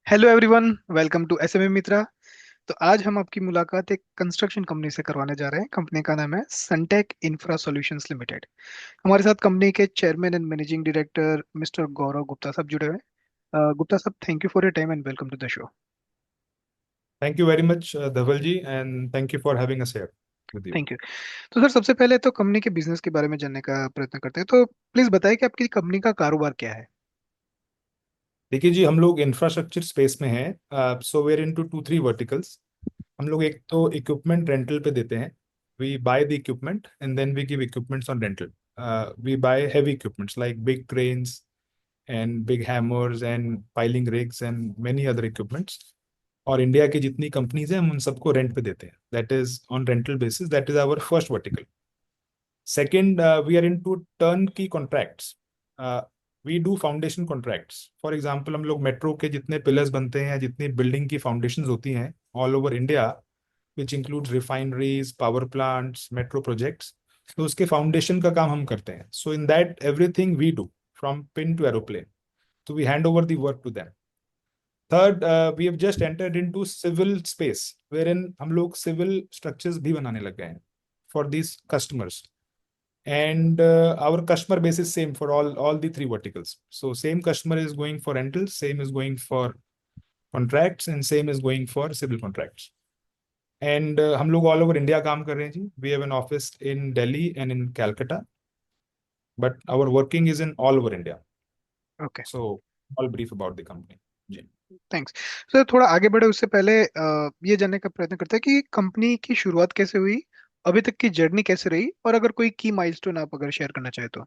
Hello everyone, welcome to SMA Mitra. तो आज हम आपकी मुलाकात एक कंस्ट्रक्शन कंपनी से करवाने जा रहे हैं। कंपनी का नाम है सनटेक इंफ्रा सॉल्यूशंस लिमिटेड। हमारे साथ कंपनी के chairman and managing director mister Gaurav Gupta साहब जुड़े हुए हैं। गुप्ता साहब, thank you for your time and welcome to the show. Thank you very much, Dhaval ji, and thank you for having us here with you. Thank you. तो sir, सबसे पहले तो company के बिजनेस के बारे में जानने का प्रयत्न करते हैं। तो प्लीज बताइए कि आपकी कंपनी का कारोबार क्या है। देखिए जी, हम लोग इंफ्रास्ट्रक्चर स्पेस में हैं। So we're into two three verticals. हम लोग एक तो इक्विपमेंट रेंटल पे देते हैं। We buy the equipment and then we give equipments on rental. We buy heavy equipments like big cranes and big hammers and piling rigs and many other equipments. और India की जितनी companies हैं हम उन सबको रेंट पे देते हैं। That is on rental basis. That is our first vertical. Second, we are into turnkey contracts. We do foundation contracts. For example, हम लोग मेट्रो के जितने पिलर्स बनते हैं या जितनी बिल्डिंग की फाउंडेशंस होती हैं all over India, which include refineries, power plants, metro projects, तो उसके फाउंडेशन का काम हम करते हैं. So in that everything we do from pin to aeroplane. तो we hand over the work to them. Third, we have just entered into civil space where in हम लोग सिविल स्ट्रक्चर्स भी बनाने लग गए हैं for this customers. And our customer base is same for all the three verticals. So same customer is going for rentals, same is going for contracts, and same is going for civil contracts. And हम लोग all over India काम कर रहे हैं जी. We have an office in Delhi and in Calcutta, but our working is in all over India. Okay, So all brief about the company जी. Thanks. Sir, थोड़ा आगे बढ़े उससे पहले ये जानने का प्रयत्न करते हैं कि कंपनी की शुरुआत कैसे हुई, अभी तक की जर्नी कैसे रही, और अगर कोई की माइलस्टोन आप अगर शेयर करना चाहे तो।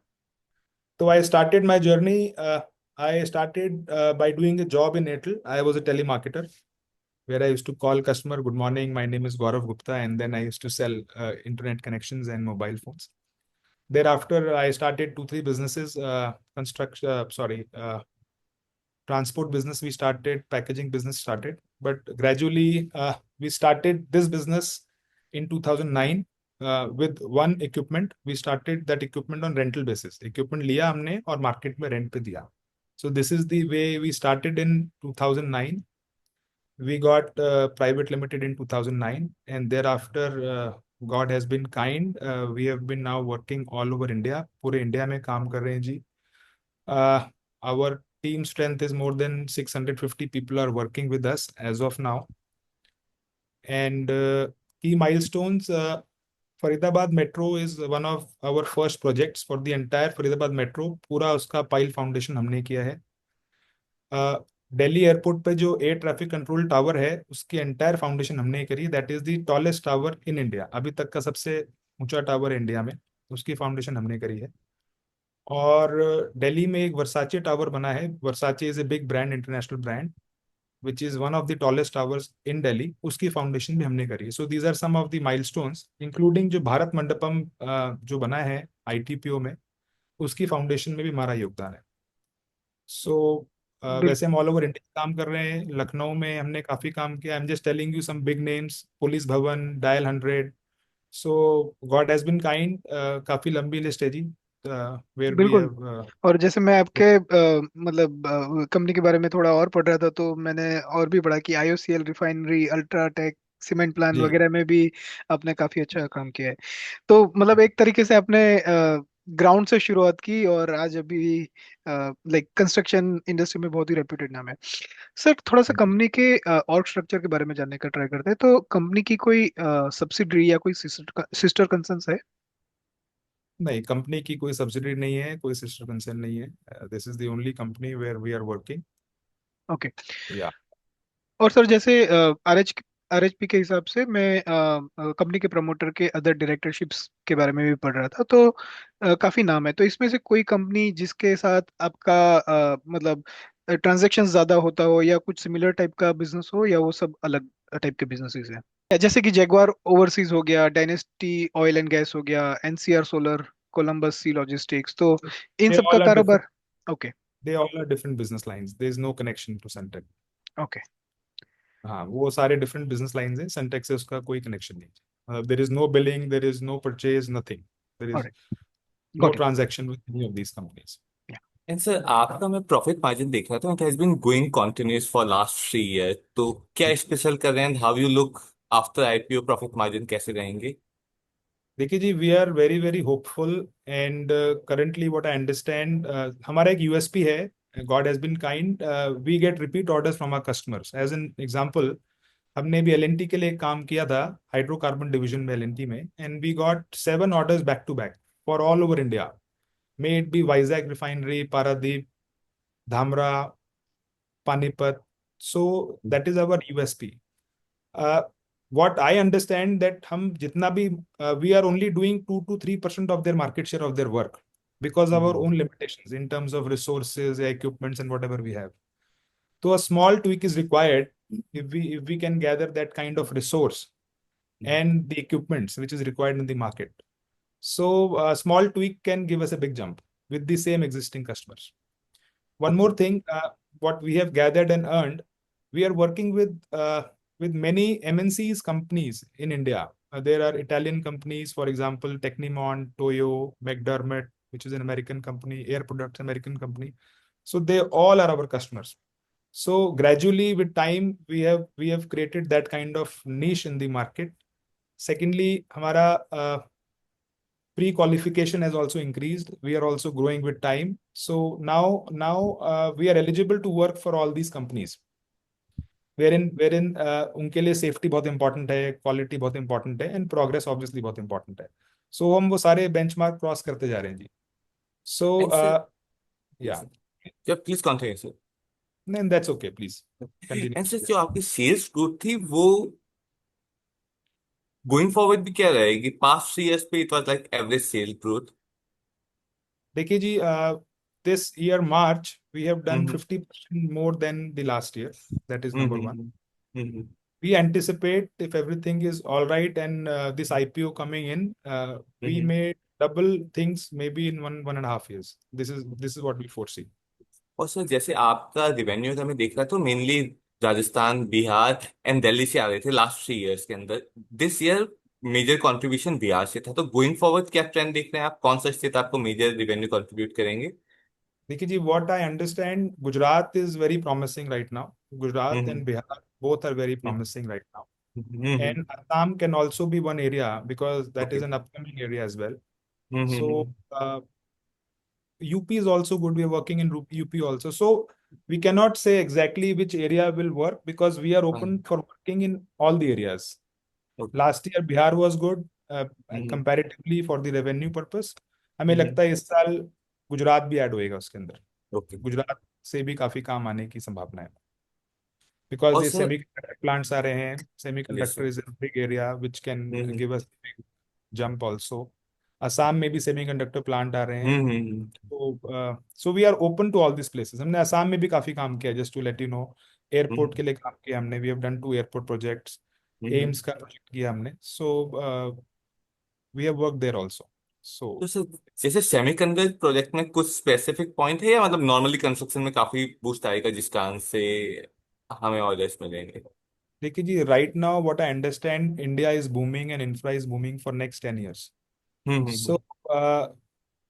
So I started my journey. I started by doing a job in Airtel. I was a telemarketer where I used to call customer, good morning, my name is Gaurav Gupta, and then I used to sell internet connections and mobile phones. Thereafter, I started two, three businesses, transport business we started, packaging business started. But gradually, we started this business in 2009 with one equipment. We started that equipment on rental basis. Equipment लिया हमने और market में rent पे दिया. So this is the way we started in 2009. We got private limited in 2009, and thereafter God has been kind. We have been now working all over India. पूरे India में काम कर रहे हैं जी. Our team strength is more than 650 people are working with us as of now. And key milestones, Faridabad Metro is one of our first projects for the entire Faridabad Metro. पूरा उसका pile foundation हमने किया है. Delhi airport पे जो air traffic control tower है उसकी entire foundation हमने करी. That is the tallest tower in India. अभी तक का सबसे ऊंचा टावर है इंडिया में. उसकी फाउंडेशन हमने करी है. और दिल्ली में एक वर्साचे टावर बना है. Versace is a big brand, international brand, which is one of the tallest towers in Delhi. उसकी फाउंडेशन भी हमने करी है. So these are some of the milestones, including जो भारत मंडपम जो बना है आईटीपीओ में, उसकी फाउंडेशन में भी हमारा योगदान है. सो वैसे हम ऑल ओवर इंडिया काम कर रहे हैं. लखनऊ में हमने काफी काम किया. I am just telling you some big names: police Bhawan, dial 100. So God has been kind. काफी लंबी लिस्ट है जी, वेयर वी बिल्कुल। हैव. और जैसे मैं आपके मतलब कंपनी के बारे में थोड़ा और पढ़ रहा था, तो मैंने और भी पढ़ा कि IOCL refinery, UltraTech cement plant जी. वगैरह में भी आपने काफी अच्छा काम किया है। तो मतलब एक तरीके से आपने ग्राउंड से शुरुआत की और आज अभी लाइक कंस्ट्रक्शन इंडस्ट्री में बहुत ही रेप्यूटेड नाम है। सर, थोड़ा सा कंपनी के ऑर्ग स्ट्रक्चर के बारे में जानने का ट्राई करते हैं। तो कंपनी की कोई सब्सिडरी या कोई सिस्टर कंसर्न्स है? नहीं, कंपनी की कोई सब्सिडी नहीं है, कोई सिस्टर कंसर्न नहीं है. This is the only company where we are working. Okay. Yeah. और सर, जैसे आरएचपी के हिसाब से मैं कंपनी के प्रमोटर के अदर डायरेक्टरशिप्स के बारे में भी पढ़ रहा था, तो काफी नाम है। तो इसमें से कोई कंपनी जिसके साथ आपका मतलब ट्रांजैक्शन ज्यादा होता हो, या कुछ सिमिलर टाइप का बिजनेस हो, या वो सब अलग टाइप के बिजनेसेस हैं? जैसे कि जैगवार ओवरसीज हो गया, डायनेस्टी ऑयल एंड गैस हो गया, NCR solar, Columbus sea logistics, तो इन दे सब का ऑल आर डिफरेंट. कारोबार। ओके। They all are different business lines. There is no connection to Suntech. Okay. हाँ, वो सारे डिफरेंट बिजनेस लाइंस हैं. सनटेक से उसका कोई कनेक्शन नहीं. There is no billing, there is no purchase, nothing. There is alright, no got it. Transaction with any of these companies. And sir आपका मैं प्रॉफिट मार्जिन देख रहा था, it has been going continuous for last 3 year, तो क्या special कर रहे हैं? How you look after IPO, profit margin कैसे रहेंगे? देखिए जी, we are very very hopeful and currently what I understand, हमारा एक यूएसपी है, God has been kind, we get repeat orders from our customers. As an example, हमने भी एलएनटी के लिए एक काम किया था, हाइड्रोकार्बन डिवीजन में एलएनटी में, and we got 7 orders back to back for all over India. May it be Vizag refinery, Paradip, Dhamra, Panipat. So that is our USP. what I understand that हम जितना भी we are only doing 2 to 3% of their market share of their work because of our own limitations in terms of resources, equipments, and whatever we have. So a small tweak is required if we can gather that kind of resource and the equipments which is required in the market. So a small tweak can give us a big jump with the same existing customers. One more thing, what we have gathered and earned, we are working with many MNCs companies in India. There are Italian companies, for example, Technimont, Toyo, McDermott, which is an American company, Air Products, American company. So they all are our customers. So gradually, with time, we have created that kind of niche in the market. Secondly, हमारा pre-qualification has also increased. We are also growing with time. So now we are eligible to work for all these companies. Wherein उनके लिए safety बहुत important है, quality बहुत important है, and progress obviously बहुत important है. सो हम वो सारे बेंचमार्क क्रॉस करते जा रहे हैं जी. सो एंड सर, या, प्लीज कंटिन्यू सर। नहीं that's okay, please and sir continue. जो आपकी सेल्स ग्रोथ थी वो गोइंग फॉरवर्ड भी क्या रहेगी? पास्ट 3 इयर्स पे it was like average sale growth. देखिए जी, this year March we have done hmm 50% more than the last year. That is number one. Hmm hmm We anticipate if everything is all right and this IPO coming in, we hmm. may double things maybe in 1.5 years. This is what we foresee. और sir जैसे आपका revenue का मैं देख रहा था, mainly Rajasthan, Bihar and Delhi से आ रहे थे लास्ट 3 इयर्स के अंदर। This year major contribution Bihar से था, तो गोइंग फॉरवर्ड क्या ट्रेंड देख रहे हैं आप? कौन सा स्टेट आपको मेजर रिवेन्यू कंट्रीब्यूट करेंगे? देखिए जी, what I understand, Gujarat is very promising right now. Gujarat hmm and Bihar both are very hmm promising right now. Hmm. And Assam can also be one area because that okay. is an upcoming area as well. Hmm So hmm UP is also good. We are working in UP also. So we cannot say exactly which area will work because we are हाँ, open for working in all the areas. Okay. Last year Bihar was good hmm comparatively for the revenue purpose. हमें हम्म, लगता है इस साल गुजरात भी add होएगा उसके अंदर. ओके। गुजरात से भी काफी काम आने की संभावना है बिकॉज और दे सर, सेमीकंडक्टर प्लांट्स आ रहे हैं. Yes semiconductor sir. Is a big area which can hmm give us jump also. Assam में भी सेमीकंडक्टर प्लांट आ रहे हैं. हम्म। तो so we are open to all this places. हमने असम में भी काफी काम किया, just to let you know. Airport hmm के लिए काम किया हमने. We have done 2 airport projects. Hmm. AIIMS का प्रोजेक्ट किया हमने. So we have work there also. So तो सर जैसे सेमीकंडक्टर प्रोजेक्ट में कुछ स्पेसिफिक पॉइंट है, या मतलब नॉर्मली कंस्ट्रक्शन में काफी बूस्ट आएगा जिस कारण से हमें ऑर्डर्स मिलेंगे? देखिए जी, right now what I understand, India is booming and infra is booming for next 10 years. Hmm. So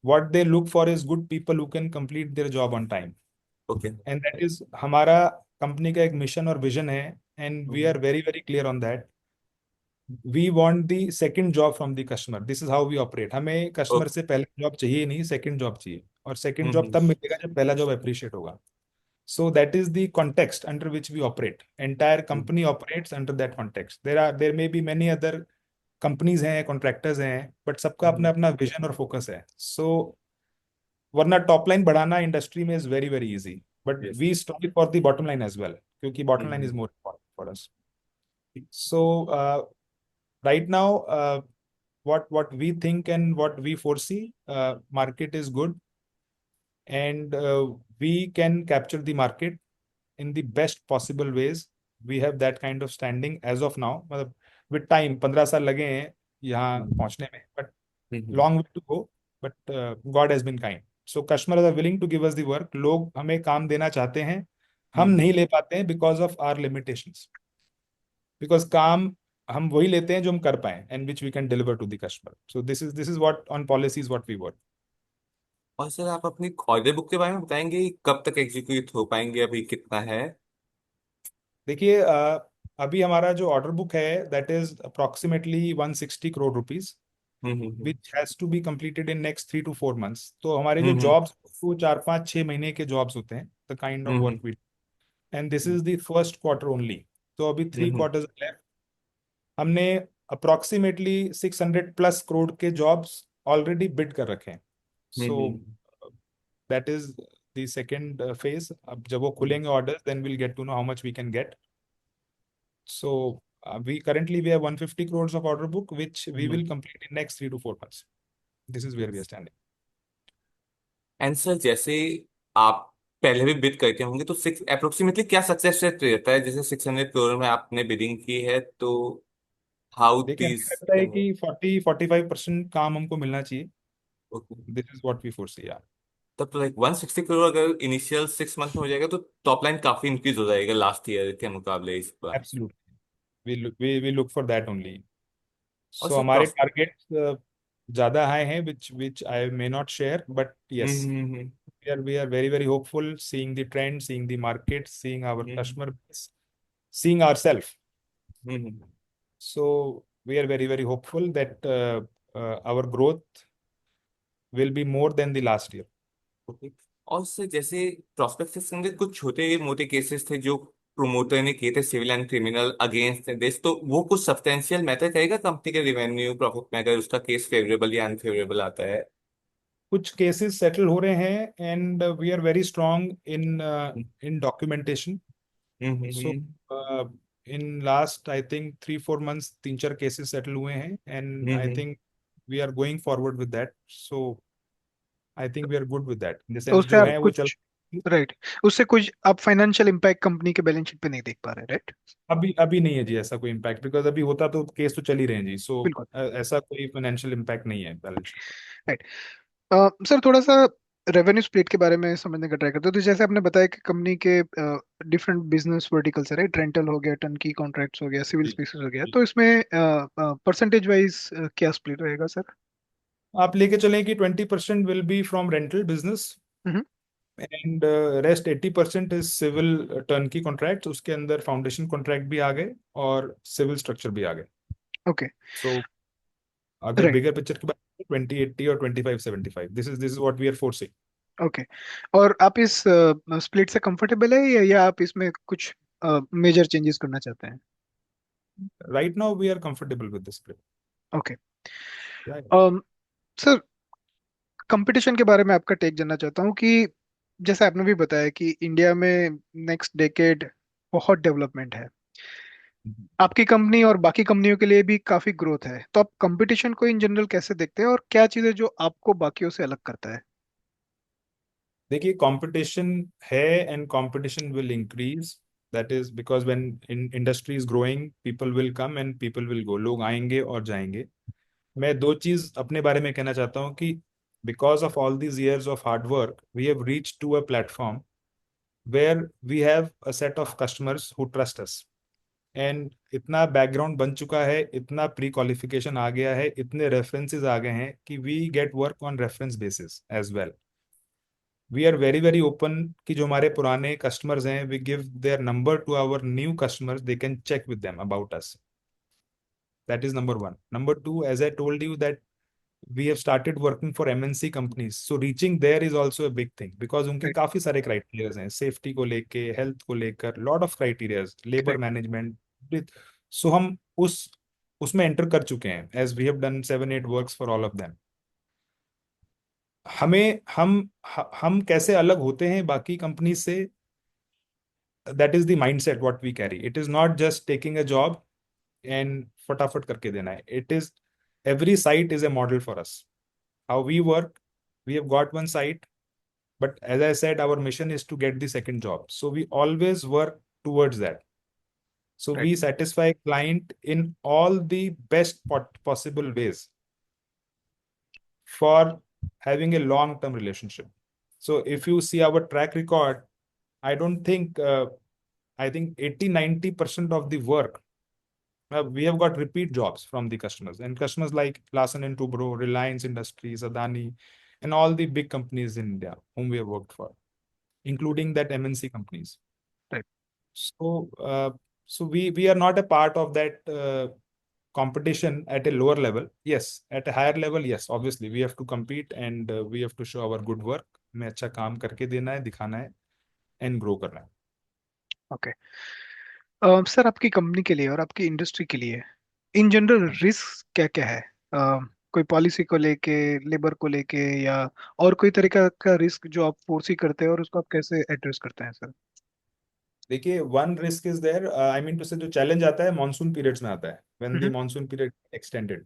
what they look for is good people who can complete their job on time. ओके। And that is हमारा company का एक mission और vision है. And we are very very clear on that. We want the second job from the customer. This is how we operate. हमें customer okay. से पहला job चाहिए नहीं, सेकंड जॉब चाहिए. और सेकंड जॉब हम्म तब मिलेगा जब पहला जॉब अप्रिशिएट होगा. So that is the context under which we operate. Entire company operates under that context. There may be many other companies हैं, contractors हैं, but सबका अपना अपना विजन और फोकस है. So वरना टॉप लाइन बढ़ाना इंडस्ट्री में is very very easy, but yes. We strive for the bottom line as well, क्योंकि bottom line is more important for us. So right now what we think and what we foresee, market is good, and we can capture the market in the best possible ways. We have that kind of standing as of now. मतलब with time 15 साल लगे हैं यहाँ पहुंचने में, but long way to go. But God has been kind. So customers are willing to give us the work. लोग हमें काम देना चाहते हैं. हम नहीं ले पाते हैं because of our limitations. Because काम हम वही लेते हैं जो हम कर पाए and which we can deliver to the customer. So this is what on policies what we work. और सर आप अपनी ऑर्डर बुक के बारे में बताएंगे, कब तक एग्जीक्यूट हो पाएंगे, अभी कितना है? देखिए, अभी हमारा जो ऑर्डर बुक है that is approximately 160 crore rupees, hmm. Which has to be completed in next 3 to 4 months। तो हमारे जो हम्म। जॉब्स वो 4 5 6 महीने के जॉब्स होते हैं, the kind of hmm. Work we, and this is the first quarter only. तो अभी थ्री हम्म। Quarters left. हमने अप्रोक्सीमेटली 600+ करोड़ के जॉब्स ऑलरेडी बिड कर रखे हैं। So hmm. That is the second phase. अब जब वो खुलेंगे order, then will get to know how much we can get. So we have 150 crores of order book, which we will complete in next 3 to 4 months. This is where we are standing. And sir जैसे आप पहले भी bid करके होंगे, तो six approximately क्या success rate रहता है? जैसे 600 करोड़ में आपने बिडिंग की है, तो हाउ देखिए, हमें दीज लगता है कैन कि 40-45% काम हमको मिलना चाहिए। Work? This is what we foresee. या तब तो लाइक 160 करोड़ अगर इनिशियल 6 मंथ में हो जाएगा, तो टॉप लाइन काफी इंक्रीज हो जाएगा लास्ट ईयर के मुकाबले इस बार। Absolutely, we look for that only. और So सर हमारे टारगेट्स ज्यादा हाई हैं, which I may not share, but yes, hmm. we are very very hopeful, seeing the trend, seeing the market, seeing our hmm. customer base, seeing ourselves. Hmm. So we are very, very hopeful that our growth will be more than the last year. Okay. और sir जैसे prospectus के अंदर कुछ छोटे मोटे cases थे जो promoter ने किए थे, civil and criminal against this, तो वो कुछ सब्सटेंशियल मैटर करेगा कंपनी के रिवेन्यू प्रॉफिट में, अगर उसका केस फेवरेबल या अनफेवरेबल आता है? कुछ केसेस सेटल हो रहे हैं, and we are very strong in documentation. So hmm. In last I think 3 4 months 3 4 cases settle हुए हैं, and I hmm. Think we are going forward with that. So I think we are good with that, in the तो sense उससे जो आप है वो चल। कुछ, राइट, उससे कुछ आप फाइनेंशियल इम्पैक्ट कंपनी के बैलेंस शीट पे नहीं देख पा रहे, राइट? अभी अभी नहीं है जी ऐसा कोई इम्पैक्ट, बिकॉज अभी होता तो केस तो चल ही रहे हैं जी। सो बिल्कुल। ऐसा कोई फाइनेंशियल इम्पैक्ट नहीं है बैलेंस। राइट। सर थोड़ा सा रेवेन्यू स्प्लिट के बारे में समझने का ट्राई करते हैं। तो जैसे आपने बताया कि कंपनी के डिफरेंट बिजनेस वर्टिकल्स है, राइट? रेंटल हो गया, टर्नकी कॉन्ट्रैक्ट्स हो गया, सिविल जी स्पेसेस हो गया, जी। तो इसमें परसेंटेज वाइज क्या स्प्लिट रहेगा सर? आप लेके चलें कि 20% will be from rental business, hmm. And rest 80% is civil turnkey contract. उसके अंदर फाउंडेशन कॉन्ट्रैक्ट भी आ गए और सिविल स्ट्रक्चर भी आ गए। ओके। सो अगर राइट। बिगर पिक्चर की बात करें, 20 80 और 25 75, this is what we are forcing. Okay. और आप इस स्प्लिट से कंफर्टेबल है, या आप इसमें कुछ मेजर चेंजेस करना चाहते हैं? Right now we are comfortable with this split. Okay. Sir competition के बारे में आपका टेक जानना चाहता हूँ कि जैसे आपने भी बताया कि इंडिया में नेक्स्ट डेकेड बहुत डेवलपमेंट है, आपकी कंपनी और बाकी कंपनियों के लिए भी काफी ग्रोथ है, तो आप कंपटीशन को इन जनरल कैसे देखते हैं, और क्या चीजें जो आपको बाकियों से अलग करता है? देखिए, कंपटीशन है, and competition will increase. That is because when industry is growing, people will come and people will go. लोग आएंगे और जाएंगे। मैं दो चीज अपने बारे में कहना चाहता हूँ कि because of all these years of hard work, we have reach to a platform where we have a set of customers who trust us, and इतना बैकग्राउंड बन चुका है, इतना प्री क्वालिफिकेशन आ गया है, इतने रेफरेंसेस आ गए हैं कि we get work on reference basis as well. We are very very open कि जो हमारे पुराने कस्टमर्स हैं, we give their number to our new customers, they can check with them about us. That is number one. Number two, as I told you that we have started working for MNC companies, so reaching there is also a big thing, because उनके right. काफी सारे criterias हैं, safety को लेके, health को लेकर, lot of criterias, labour right. Management. So हम उस उसमें एंटर कर चुके हैं, as we have done 7 8 works for all of them. हमें हम कैसे अलग होते हैं बाकी कंपनी से? That is the mindset what we carry. It is not just taking a job and फटाफट करके देना है। It is every site is a model for us. How we work, we have got one site, but as I said, our mission is to get the second job. So we always work towards that. So right. we satisfy client in all the best possible ways for having a long-term relationship. So if you see our track record, I don't think, I think 80 90% of the work, we have got repeat jobs from the customers, and customers like Larsen and Toubro, Reliance Industries, Adani, in all the big companies in India whom we have worked for, including that MNC companies. Right. So, so we are not a part of that competition at a lower level. Yes, at a higher level, yes, obviously we have to compete and we have to show our good work. हमें अच्छा काम करके देना है, दिखाना है, and grow करना है. ओके सर, आपकी कंपनी के लिए और आपकी इंडस्ट्री के लिए इन जनरल रिस्क क्या क्या है? कोई पॉलिसी को लेके, लेबर को लेके, या और कोई तरीका का रिस्क जो आप फोर्सी करते हैं और उसको आप कैसे एड्रेस करते हैं सर? देखिए, one risk is there, I mean to say जो चैलेंज आता है मानसून पीरियड्स में आता है, when the hmm. Monsoon period extended.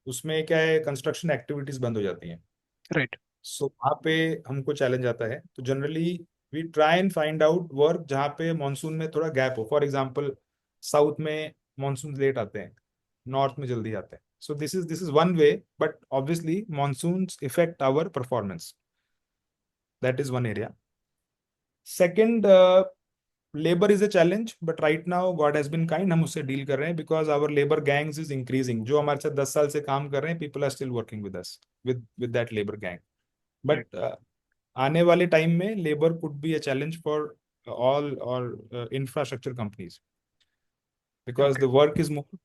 उसमें क्या है, कंस्ट्रक्शन एक्टिविटीज बंद हो जाती हैं. राइट। सो वहाँ पे हमको चैलेंज आता है, तो generally we try and find out work जहाँ पे मानसून में थोड़ा गैप हो. फॉर एग्जांपल, साउथ में मानसून लेट आते हैं, नॉर्थ में जल्दी आते हैं. So this is one way, but obviously monsoons effect our performance. That is one area. Second, labour is a challenge, but right now God has been kind, हम उससे deal कर रहे हैं because our labour gangs is increasing. जो हमारे साथ 10 साल से काम कर रहे हैं, people are still working with us, with that labour gang. Right. But आने वाले टाइम में labour could be a challenge for all और infrastructure companies, because okay. The work is more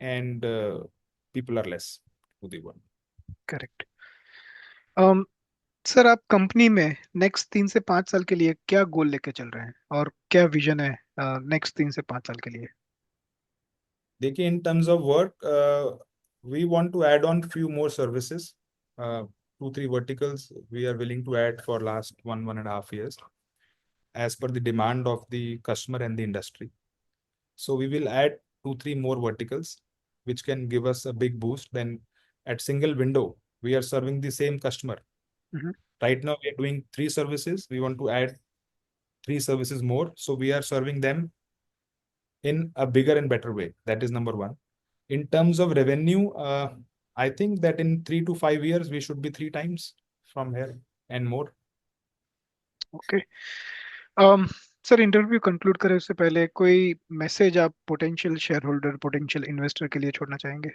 and people are less to the work. Correct. Sir, आप company में next 3 से 5 साल के लिए क्या गोल लेके चल रहे हैं और क्या विजन है नेक्स्ट 3 से 5 साल के लिए? देखिए, in terms of work, we want to add on few more services, 2 3 verticals we are willing to add for last 1.5 years as per the demand of the customer and the industry. So we will add 2 3 more verticals which can give us a big boost. Then at single window we are serving the same customer. Hmm. Right now we are doing 3 services, we want to add 3 services more, so we are serving them in a bigger and better way. That is number one. In terms of revenue, I think that in 3 to 5 years we should be 3 times from here and more. Okay sir, interview conclude करें उससे पहले कोई message आप potential share holder, potential investor के लिए छोड़ना चाहेंगे?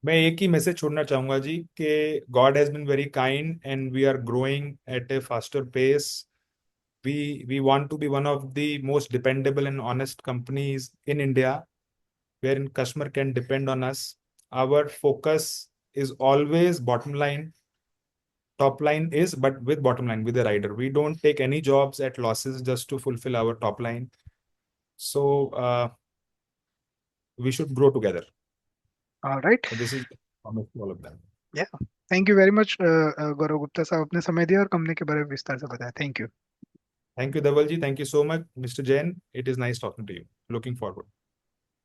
मैं एक ही मैसेज छोड़ना चाहूंगा जी, कि God has been very kind and we are growing at a faster pace. We want to be one of the most dependable and honest companies in India, wherein customer can depend on us. Our focus is always bottom line. Top line is, but with bottom line, with the rider. We don't take any jobs at losses just to fulfill our top line. So we should grow together. Alright. So this is promise to all of them. या, thank you very much गौरव गुप्ता साहब, अपने समय दिया और company के बारे में विस्तार से बताया। Thank you. Thank you, Dhavalji. Thank you so much, Mr. Jain. It is nice talking to you. Looking forward.